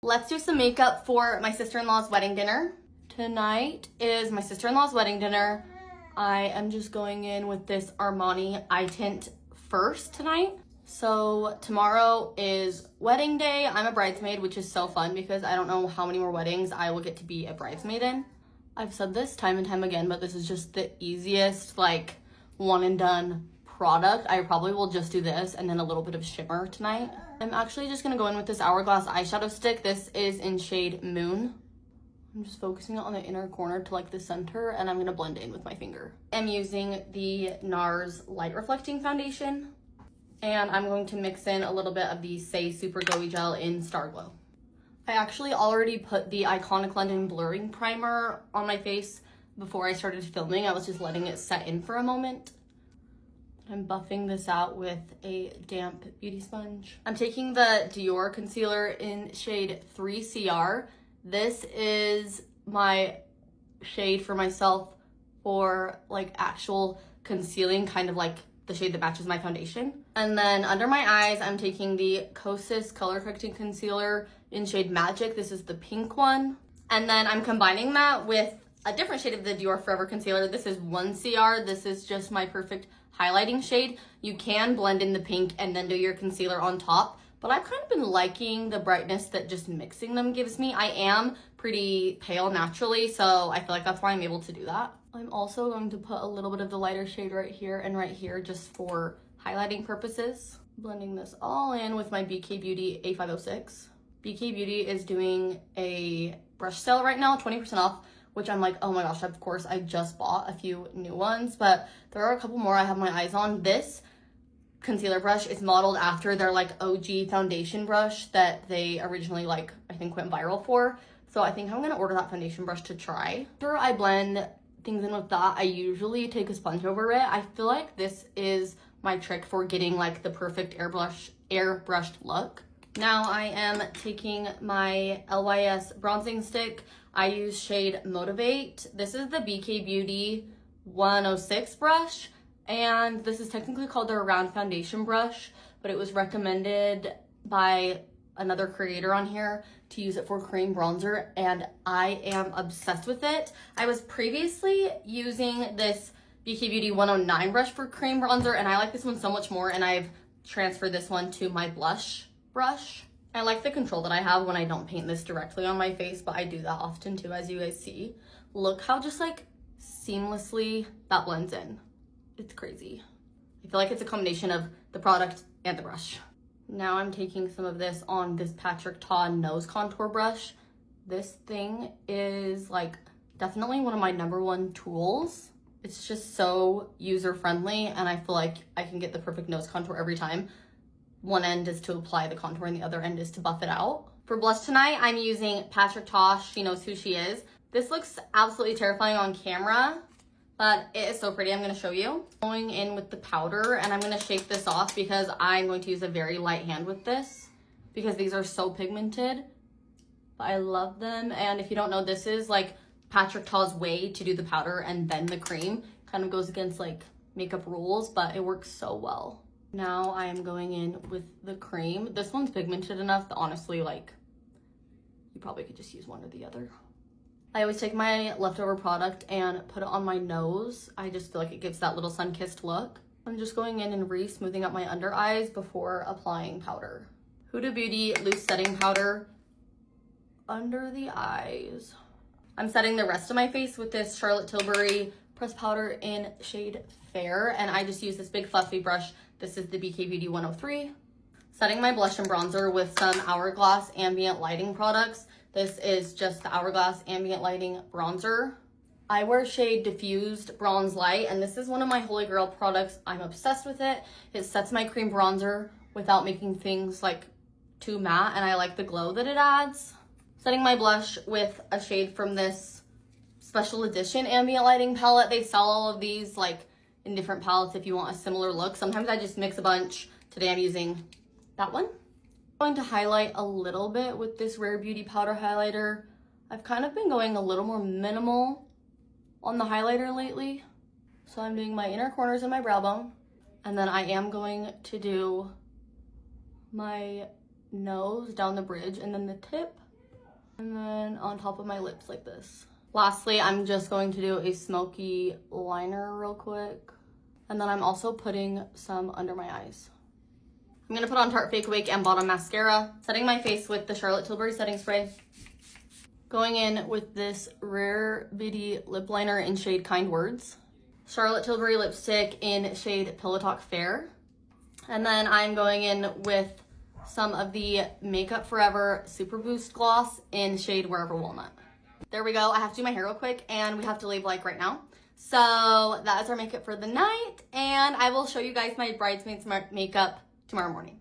Let's do some makeup for my sister-in-law's wedding dinner. Tonight is my sister-in-law's wedding dinner. I am just going in with this Armani eye tint first tonight. So tomorrow is wedding day. I'm a bridesmaid, which is so fun because I don't know how many more weddings I will get to be a bridesmaid in. I've said this time and time again, but this is just the easiest, like, one and done product. I probably will just do this and then a little bit of shimmer tonight. I'm actually just gonna go in with this Hourglass eyeshadow stick. This is in shade Moon. I'm just focusing it on the inner corner to like the center, and I'm gonna blend it in with my finger. I'm using the NARS Light Reflecting Foundation, and I'm going to mix in a little bit of the Say Super Glowy Gel in Star Glow. I actually already put the Iconic London Blurring Primer on my face before I started filming. I was just letting it set in for a moment. I'm buffing this out with a damp beauty sponge. I'm taking the Dior concealer in shade 3CR. This is my shade for myself for like actual concealing, kind of like the shade that matches my foundation. And then under my eyes, I'm taking the Kosas Color Correcting Concealer in shade Magic. This is the pink one. And then I'm combining that with a different shade of the Dior Forever Concealer. This is 1CR. This is just my perfect highlighting shade. You can blend in the pink and then do your concealer on top, but I've kind of been liking the brightness that just mixing them gives me. I am pretty pale naturally, so I feel like that's why I'm able to do that. I'm also going to put a little bit of the lighter shade right here just for highlighting purposes. Blending this all in with my BK Beauty A506. BK Beauty is doing a brush sale right now, 20% off, which I'm like, oh my gosh, of course, I just bought a few new ones, but there are a couple more I have my eyes on. This concealer brush is modeled after their like OG foundation brush that they originally like, I think went viral for. So I think I'm gonna order that foundation brush to try. After I blend things in with that, I usually take a sponge over it. I feel like this is my trick for getting like the perfect airbrushed look. Now I am taking my LYS bronzing stick. I use shade Motivate. This is the BK Beauty 106 brush, and this is technically called their round foundation brush, but it was recommended by another creator on here to use it for cream bronzer, and I am obsessed with it. I was previously using this BK Beauty 109 brush for cream bronzer, and I like this one so much more, and I've transferred this one to my blush brush. I like the control that I have when I don't paint this directly on my face, but I do that often too, as you guys see. Look how just like seamlessly that blends in. It's crazy. I feel like it's a combination of the product and the brush. Now I'm taking some of this on this Patrick Ta nose contour brush. This thing is like definitely one of my #1 tools. It's just so user-friendly, and I feel like I can get the perfect nose contour every time. One end is to apply the contour and the other end is to buff it out. For blush tonight, I'm using Patrick Ta. She knows who she is. This looks absolutely terrifying on camera, but it is so pretty. I'm gonna show you. Going in with the powder, and I'm gonna shake this off because I'm going to use a very light hand with this because these are so pigmented, but I love them. And if you don't know, this is like Patrick Ta's way to do the powder and then the cream. Kind of goes against like makeup rules, but it works so well. Now I am going in with the cream. This one's pigmented enough that honestly, like, you probably could just use one or the other. I always take my leftover product and put it on my nose. I just feel like it gives that little sun-kissed look. I'm just going in and re-smoothing out my under eyes before applying powder. Huda Beauty Loose Setting Powder under the eyes. I'm setting the rest of my face with this Charlotte Tilbury pressed powder in shade Fair, and I just use this big fluffy brush. This is the BK Beauty 103. Setting my blush and bronzer with some Hourglass Ambient Lighting products. This is just the Hourglass Ambient Lighting Bronzer. I wear shade Diffused Bronze Light, and this is one of my holy grail products. I'm obsessed with it. It sets my cream bronzer without making things like too matte, and I like the glow that it adds. Setting my blush with a shade from this special edition ambient lighting palette. They sell all of these like in different palettes if you want a similar look. Sometimes I just mix a bunch. Today I'm using that one. I'm going to highlight a little bit with this Rare Beauty powder highlighter. I've kind of been going a little more minimal on the highlighter lately. So I'm doing my inner corners and my brow bone. And then I am going to do my nose down the bridge and then the tip And then on top of my lips like this. Lastly, I'm just going to do a smoky liner real quick. And then I'm also putting some under my eyes. I'm gonna put on Tarte Fake Awake and Bottom Mascara. Setting my face with the Charlotte Tilbury setting spray. Going in with this Rare Beauty lip liner in shade Kind Words. Charlotte Tilbury lipstick in shade Pillow Talk Fair. And then I'm going in with some of the Makeup Forever Super Boost Gloss in shade Wherever Walnut. There we go. I have to do my hair real quick and we have to leave like right now. So that is our makeup for the night, and I will show you guys my bridesmaids makeup tomorrow morning.